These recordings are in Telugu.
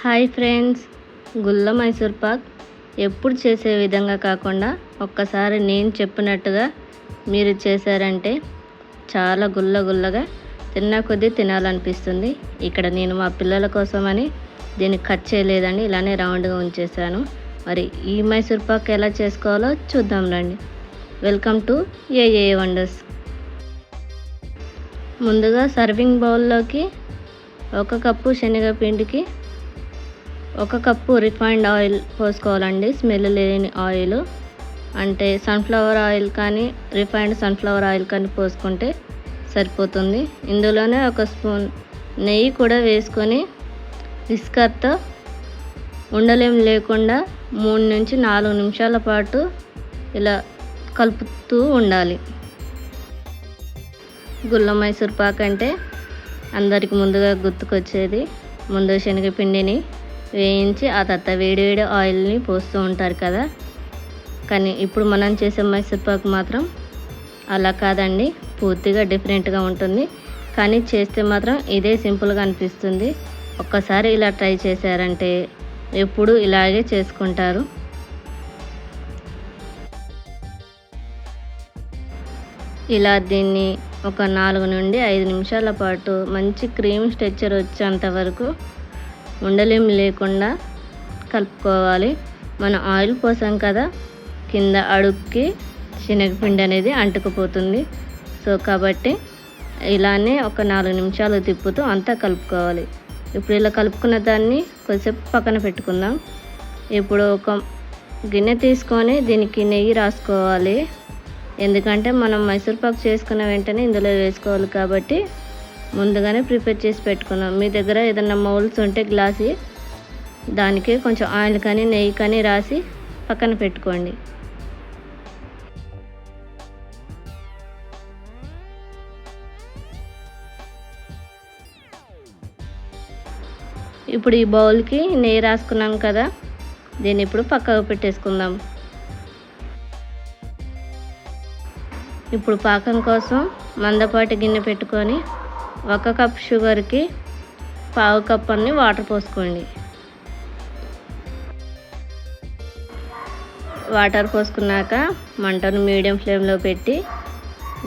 హాయ్ ఫ్రెండ్స్, గుల్ల మైసూర్ పాక్ ఎప్పుడు చేసే విధంగా కాకుండా ఒక్కసారి నేను చెప్పినట్టుగా మీరు చేశారంటే చాలా గుల్లగా తిన్న కొద్దీ తినాలనిపిస్తుంది. ఇక్కడ నేను మా పిల్లల కోసమని దీన్ని కట్ చేయలేదండి, ఇలానే రౌండ్గా ఉంచేసాను. మరి ఈ మైసూర్ పాక్ ఎలా చేసుకోవాలో చూద్దాం రండి. Welcome to A Wonders. ముందుగా సర్వింగ్ బౌల్లోకి 1 కప్పు శనగపిండికి 1 కప్పు రిఫైండ్ ఆయిల్ పోసుకోవాలండి. స్మెల్ లేని ఆయిల్ అంటే సన్ఫ్లవర్ ఆయిల్ కానీ రిఫైండ్ సన్ఫ్లవర్ ఆయిల్ కానీ పోసుకుంటే సరిపోతుంది. ఇందులోనే 1 స్పూన్ నెయ్యి కూడా వేసుకొని విస్కర్తో ఉండలేం లేకుండా 3 నుంచి 4 నిమిషాల పాటు ఇలా కలుపుతూ ఉండాలి. గుల్ల మైసూర్ పాక్ అంటే అందరికి ముందుగా గుర్తుకొచ్చేది ముందు శనగపిండిని వేయించి ఆ తర్వాత వేడి ఆయిల్ని పోస్తూ ఉంటారు కదా. కానీ ఇప్పుడు మనం చేసే మైసూర్ పాక్ మాత్రం అలా కాదండి, పూర్తిగా డిఫరెంట్గా ఉంటుంది. కానీ చేస్తే మాత్రం ఇదే సింపుల్గా అనిపిస్తుంది. ఒక్కసారి ఇలా ట్రై చేశారంటే ఎప్పుడు ఇలాగే చేసుకుంటారు. ఇలా దీన్ని ఒక 4 నుండి 5 నిమిషాల పాటు మంచి క్రీమ్ టెక్స్చర్ వచ్చేంత వరకు ఉండలేం లేకుండా కలుపుకోవాలి. మనం ఆయిల్ పోసాం కదా, కింద అడుగుకి శనగపిండి అనేది అంటుకుపోతుంది. సో కాబట్టి ఇలానే ఒక 4 నిమిషాలు తిప్పుతూ అంతా కలుపుకోవాలి. ఇప్పుడు ఇలా కలుపుకున్న దాన్ని కొద్దిసేపు పక్కన పెట్టుకుందాం. ఇప్పుడు ఒక గిన్నె తీసుకొని దీనికి నెయ్యి రాసుకోవాలి. ఎందుకంటే మనం మైసూర్ పాక్ చేసుకున్న వెంటనే ఇందులో వేసుకోవాలి కాబట్టి ముందుగానే ప్రిపేర్ చేసి పెట్టుకుందాం. మీ దగ్గర ఏదైనా మౌల్స్ ఉంటే గ్లాస్ దానికి కొంచెం ఆయిల్ కానీ నెయ్యి కానీ రాసి పక్కన పెట్టుకోండి. ఇప్పుడు ఈ బౌల్కి నెయ్యి రాసుకున్నాం కదా, దీన్ని ఇప్పుడు పక్కకు పెట్టేసుకుందాం. ఇప్పుడు పాకం కోసం మందపాటి గిన్నె పెట్టుకొని 1 కప్ షుగర్కి 1/2 కప్ అన్ని వాటర్ పోసుకోండి. వాటర్ పోసుకున్నాక మంటను మీడియం ఫ్లేమ్లో పెట్టి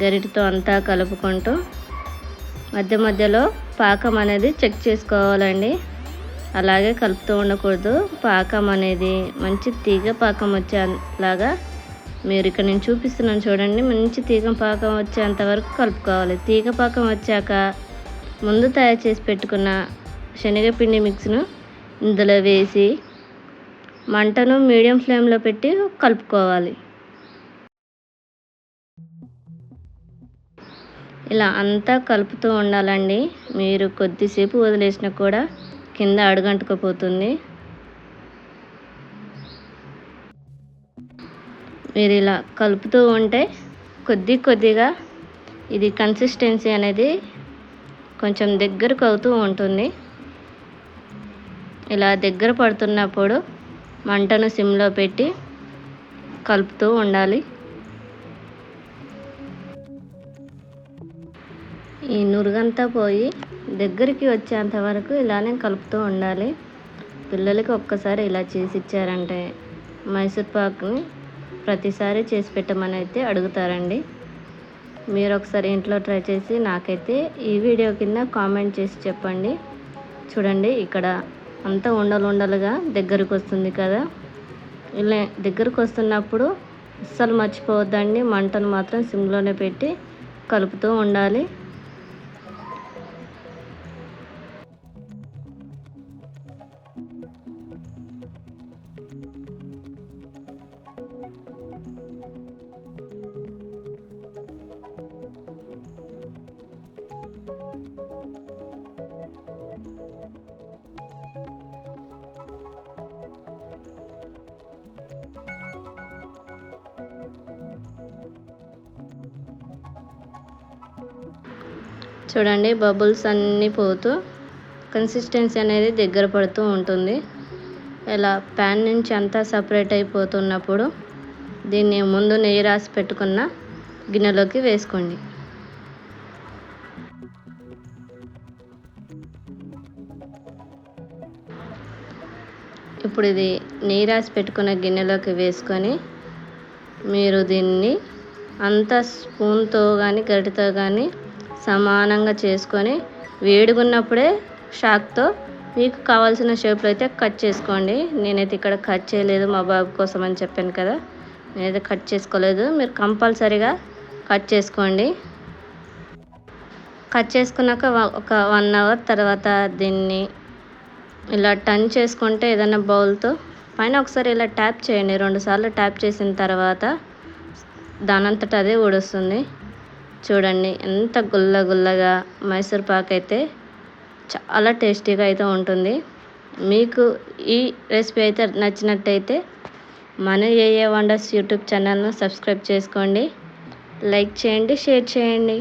గరిటెతో అంతా కలుపుకుంటూ మధ్యలో పాకం అనేది చెక్ చేసుకోవాలండి. అలాగే కలుపుతూ ఉండకూడదు. పాకం అనేది మంచి తీగ పాకం వచ్చేలాగా మీరు ఇక్కడ నేను చూపిస్తున్నాను చూడండి, మంచి తీగ పాకం వచ్చేంత వరకు కలుపుకోవాలి. తీగ పాకం వచ్చాక ముందు తయారు చేసి పెట్టుకున్న శనగపిండి మిక్స్ను ఇందులో వేసి మంటను మీడియం ఫ్లేమ్లో పెట్టి కలుపుకోవాలి. ఇలా అంతా కలుపుతూ ఉండాలండి. మీరు కొద్దిసేపు వదిలేసినా కూడా కింద అడుగంటుకుపోతుంది. మీరు ఇలా కలుపుతూ ఉంటే కొద్దిగా ఇది కన్సిస్టెన్సీ అనేది కొంచెం దగ్గరకు అవుతూ ఉంటుంది. ఇలా దగ్గర పడుతున్నప్పుడు మంటను సిమ్లో పెట్టి కలుపుతూ ఉండాలి. ఈ నురుగంతా పోయి దగ్గరికి వచ్చేంత వరకు ఇలానే కలుపుతూ ఉండాలి. పిల్లలకి ఒక్కసారి ఇలా చేసి ఇచ్చారంటే మైసూర్ పాక్ని ప్రతిసారి చేసి పెట్టమని అయితే అడుగుతారండి. మీరు ఒకసారి ఇంట్లో ట్రై చేసి నాకైతే ఈ వీడియో కింద కామెంట్ చేసి చెప్పండి. చూడండి, ఇక్కడ అంతా ఉండలుగా దగ్గరకు వస్తుంది కదా. ఇలా దగ్గరకు వస్తున్నప్పుడు అస్సలు మర్చిపోవద్దండి, మంటను మాత్రం సిమ్లోనే పెట్టి కలుపుతూ ఉండాలి. చూడండి, బబుల్స్ అన్నీ పోతూ కన్సిస్టెన్సీ అనేది దగ్గర పడుతూ ఉంటుంది. ఇలా ప్యాన్ నుంచి అంతా సపరేట్ అయిపోతున్నప్పుడు దీన్ని ముందు నెయ్యి రాసి పెట్టుకున్న గిన్నెలోకి వేసుకోండి. ఇప్పుడు ఇది నెయ్యి రాసి పెట్టుకున్న గిన్నెలోకి వేసుకొని మీరు దీన్ని అంత స్పూన్తో కానీ గరిటెతో కానీ సమానంగా చేసుకొని వేడిగున్నప్పుడే షాక్తో మీకు కావాల్సిన షేప్లో అయితే కట్ చేసుకోండి. నేనైతే ఇక్కడ కట్ చేయలేదు, మా బాబు కోసం అని చెప్పాను కదా, నేనైతే కట్ చేసుకోలేదు. మీరు కంపల్సరీగా కట్ చేసుకోండి. కట్ చేసుకున్నాక ఒక 1 అవర్ తర్వాత దీన్ని ఇలా టర్న్ చేసుకుంటే ఏదైనా బౌల్తో పైన ఒకసారి ఇలా ట్యాప్ చేయండి. 2 సార్లు ట్యాప్ చేసిన తర్వాత దానంతట అదే ఊడొస్తుంది. చూడండి ఎంత గుల్లగా మైసూర్ పాక్ అయితే చాలా టేస్టీగా అయితే ఉంటుంది. మీకు ఈ రెసిపీ అయితే నచ్చినట్టయితే మన ఏఏ వండర్స్ యూట్యూబ్ ఛానల్ను సబ్స్క్రైబ్ చేసుకోండి, లైక్ చేయండి, షేర్ చేయండి.